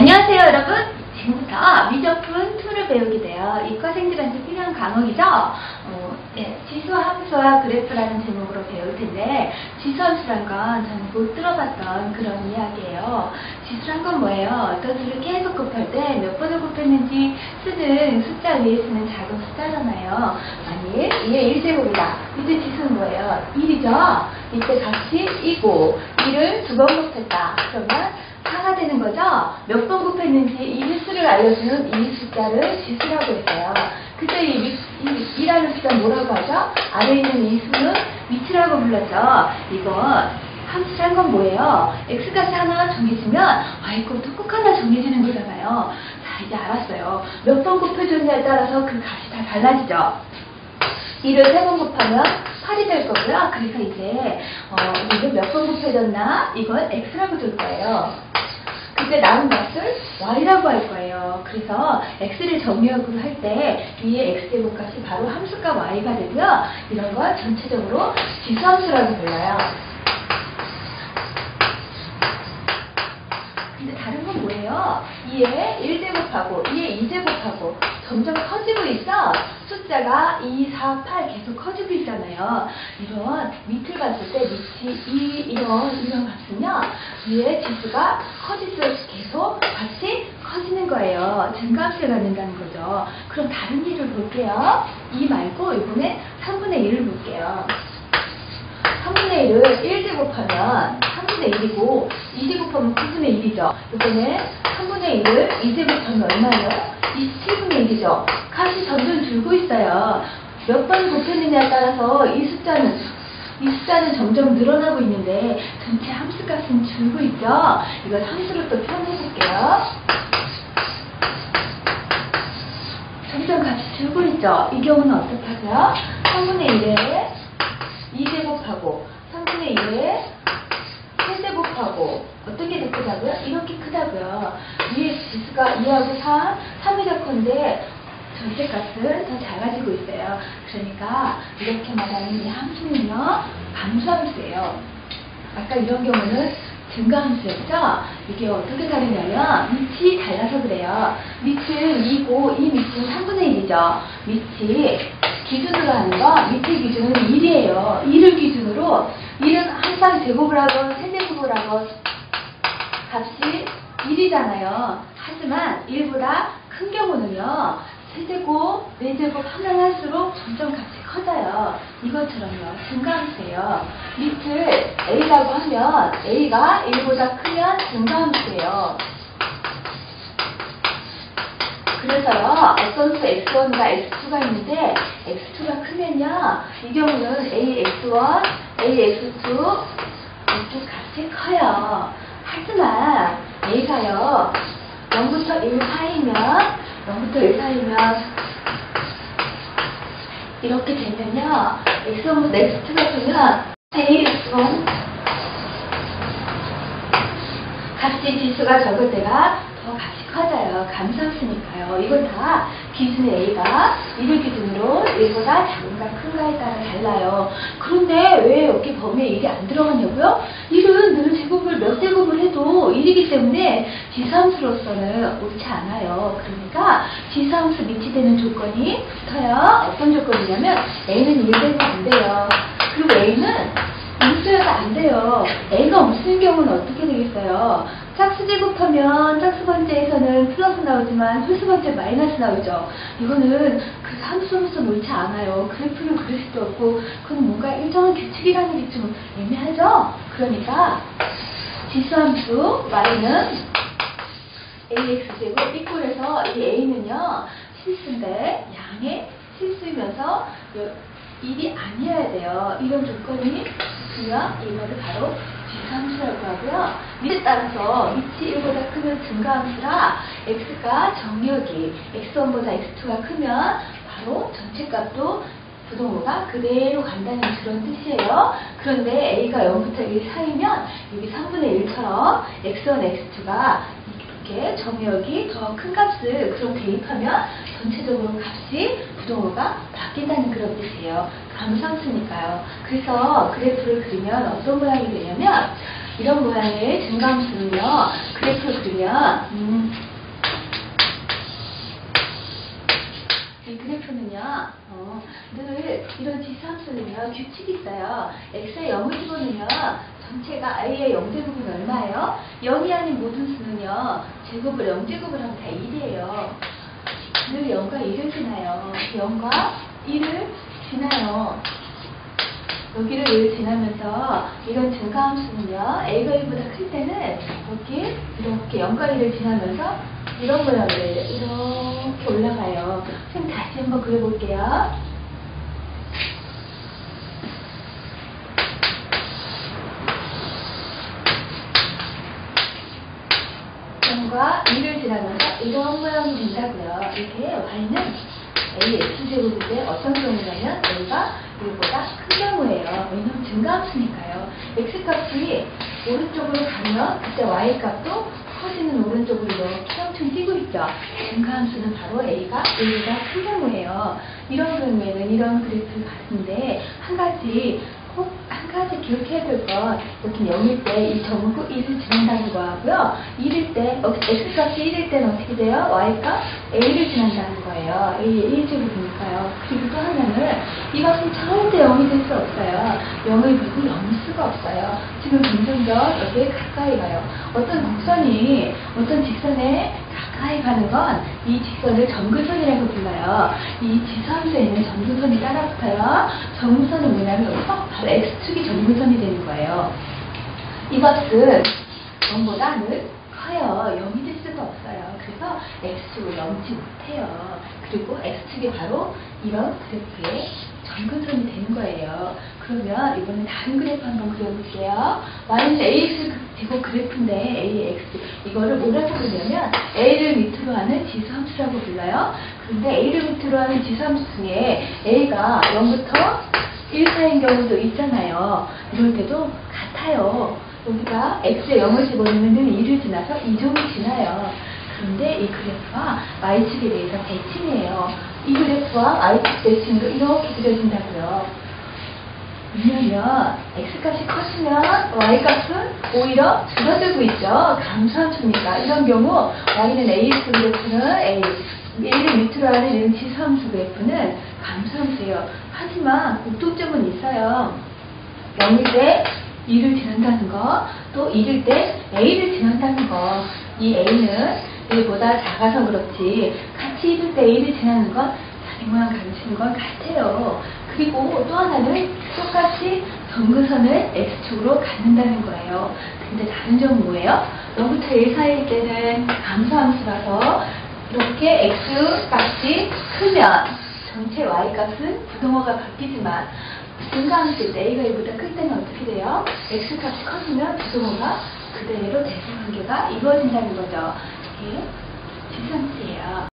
안녕하세요 여러분. 지금부터 미적분 2를 배우게 돼요. 이과생들한테 필요한 과목이죠. 지수와 함수와 그래프라는 제목으로 배울 텐데, 지수함수란 건 저는 못 들어봤던 그런 이야기예요. 지수란 건 뭐예요? 어떤 수를 계속 곱할 때 몇 번을 곱했는지 쓰는 숫자 위에 쓰는 작은 숫자잖아요. 만일 이게 1제곱이다. 이때 지수는 뭐예요? 1이죠? 이때 값이 2고 1을 2번 곱했다. 그러면 4가 되는 거죠? 몇 번 곱했는지 이 횟수를 알려주는 이 숫자를 지수라고 했어요. 그때 이라는 숫자는 뭐라고 하죠? 아래에 있는 이 수는 위치라고 불렀죠. 이거 함수란 건 뭐예요? x값이 하나 정해지면 y값도 꼭 하나 정해지는 거잖아요. 자, 이제 알았어요. 몇 번 곱해줬냐에 따라서 그 값이 다 달라지죠. 1을 3번 곱하면 8이 될 거고요. 그래서 이제 이게 몇 번 곱해졌나? 이건 x라고 줄 거예요. 그때 나온 값을 y라고 할 거예요. 그래서 x를 정의역으로 할 때 위에 x제곱값이 바로 함수값 y가 되고요. 이런 걸 전체적으로 지수함수라고 불러요. 근데 다른 건 뭐예요? 2에 1제곱하고 2에 2제곱하고 점점 커지고 있어. 숫자가 2, 4, 8 계속 커지고 있잖아요. 이런 밑을 봤을 때 밑이 이런 값은요, 위에 지수가 커질수록 계속 같이 커지는 거예요. 증가함수를 갖는다는 거죠. 그럼 다른 일을 볼게요. 2 말고 이번에 3분의 1을 볼게요. 3분의 1을 1제곱하면 3분의 1이고 2제곱하면 9분의 1이죠. 이번에 3분의 1을 2제곱하면 얼마예요? 27분의 1이죠. 값이 점점 줄고 있어요. 몇 번 곱했느냐에 따라서 이 숫자는 점점 늘어나고 있는데 전체 함수값은 줄고 있죠. 이걸 함수로 또 표현해 볼게요. 점점 값이 줄고 있죠. 이 경우는 어떻게 하죠? 3분의 1에 2제곱하고 3분의 1에 3제곱하고 어떻게 더 크다고요? 이렇게 크다고요. 위에 지수가 2하고 3이 더 큰데 전체 값은 더 작아지고 있어요. 그러니까 이렇게 말하는 이 함수는요, 감수함수예요. 아까 이런 경우는 증가함수였죠? 이게 어떻게 다르냐면 밑이 달라서 그래요. 밑은 2고 이 밑은 3분의 1이죠. 밑이 기준으로 하는 거, 밑의 기준은 1이에요. 1을 기준으로 1은 항상 제곱을 하건 세제곱을 하건 값이 1이잖아요. 하지만 1보다 큰 경우는요, 세제곱, 네제곱 하면 할수록 점점 값이 커져요. 이것처럼요, 증가함수예요. 밑을 a라고 하면 a가 1보다 크면 증가함수예요. 그래서요, 어떤 수 x1과 x2가 있는데 x2가 크면요, 이 경우는 ax1, ax2 이쪽 값이 커요. 하지만 a가요, 0부터 1 사이면 이렇게 되면요, x1부터 x2가 크면 ax1 값이 지수가 적을 때가 더 값이 커져요. 감수함수니까요. 이건 다 기준의 a가 1을 기준으로 1보다 작은가 큰가에 따라 달라요. 그런데 왜 여기 범위에 1이 안 들어갔냐고요? 1은 늘 제곱을 몇 제곱을 해도 1이기 때문에 지수함수로서는 옳지 않아요. 그러니까 지수함수 밑이 되는 조건이 붙어요. 어떤 조건이냐면 a는 1 되면 안 돼요. 그리고 a는 음수여도 안 돼요. a가 없는 경우는 어떻게 되겠어요? 짝수 제곱하면 짝수 번째에서는 플러스 나오지만 홀수 번째 마이너스 나오죠. 이거는 그 함수로서 옳지 않아요. 그래프를 그릴 수도 없고 그건 뭔가 일정한 규칙이라는 게 좀 애매하죠? 그러니까 지수함수 y는 ax제곱 이꼴해서 이 a는요, 실수인데 양의 실수이면서 1이 아니어야 돼요. 이런 조건이 있으면 이거를 바로 지수함수라고 하고요. 밑에 따라서 밑이 1보다 크면 증가함수라 x가 정역이 x1보다 x2가 크면 바로 전체 값도 부동호가 그대로 간다는 그런 뜻이에요. 그런데 a가 0부터 1 사이면 여기 3분의 1처럼 x1, x2가 이렇게 정역이 더 큰 값을 그럼 대입하면 전체적으로 값이 부동호가 바뀐다는 그런 뜻이에요. 감수함수니까요. 그래서 그래프를 그리면 어떤 모양이 되냐면 이런 모양의 증가함수는요, 그래프를 그리면, 이 그래프는요, 늘 이런 지수함수는요, 규칙이 있어요. x에 0을 집어넣으면 전체가 i의 0제곱은 얼마예요? 0이 아닌 모든 수는요, 제곱을 0제곱을 하면 다 1이에요. 늘 0과 1을 지나요. 0과 1을 지나요. 여기를 1 지나면서 이런 증가함수는요, a가 1보다 클 때는 여기 이렇게 0과 1을 지나면서 이런 모양으로 이렇게 올라가요. 그럼 다시 한번 그려볼게요. 0과 2를 지나면서 이런 모양이 된다고요. 이게 y는 a x제곱인데 어떤 경우냐면 a가 1보다 큰 경우예요. 왜냐면 증가함수니까요. x값이 오른쪽으로 가면 그때 y값도 커지는 오른쪽으로 이렇게 엄청 뛰고 있죠. 증가함수는 바로 a가 1보다 큰 경우예요. 이런 경우에는 이런 그래프를 봤는데 꼭 한 가지 기억해야 될 건 이렇게 0일 때 이 점을 1을 지난다는 거 하고요. 1일 때 x값이 1일 때는 어떻게 돼요? y값 a를 지난다는 거예요. a의 1제곱이니까요. 그리고 또 하나는 이것은 절대 0이 될 수 없어요. 0을 두고 0일 수가 없어요. 지금 점점점 여기에 가까이 가요. 어떤 곡선이 어떤 직선에 가까이 가는 건 이 직선을 점근선이라고 불러요. 이 지수함수에 있는 점근선이 따라붙어요. 점근선은 뭐냐면 바로 x축이 점근선이 되는 거예요. 이것은 0보다 늘 커요. 0이 될 수가 없어요. 그래서 x축을 넘지 못해요. 그리고 x축이 바로 이런 그래프의 점근선이 되는 거예요. 그러면 이번엔 다른 그래프 한번 그려볼게요. y는 ax 제곱 그래프인데 ax 이거를 뭐라고 부르냐면 a를 밑으로 하는 지수함수라고 불러요. 그런데 a를 밑으로 하는 지수함수 중에 a가 0부터 1 사이인 경우도 있잖아요. 이럴 때도 같아요. 여기가 x에 0을 집어넣으면 1을 지나서 2종이 지나요. 그런데 이 그래프와 y축에 대해서 대칭이에요. 이 그래프와 y축 대칭으로 이렇게 그려진다고요. 왜냐면 x값이 커지면 y값은 오히려 줄어들고 있죠. 감소함수니까. 이런 경우 y는 ax 그래프는 a를 밑으로 하는 이런 지수함수 그래프는 감소함수예요. 하지만 공통점은 있어요. 0일 때 2를 지난다는 거, 또 1일 때 a를 지난다는 거. 이 a는 1보다 작아서 그렇지 같이 1일 때 a를 지나는 건 자기 모양 가르치는 건 같아요. 그리고 또 하나는 똑같이 점근선을 x축으로 갖는다는 거예요. 근데 다른 점은 뭐예요? 0부터 1 사이일 때는 감소함수라서 이렇게 x값이 크면 전체 y값은 부동어가 바뀌지만 증가함수일 때 a가 1보다 클 때는 어떻게 돼요? x값이 커지면 부동어가 그대로 대소관계가 이루어진다는 거죠. 이게 지수함수예요.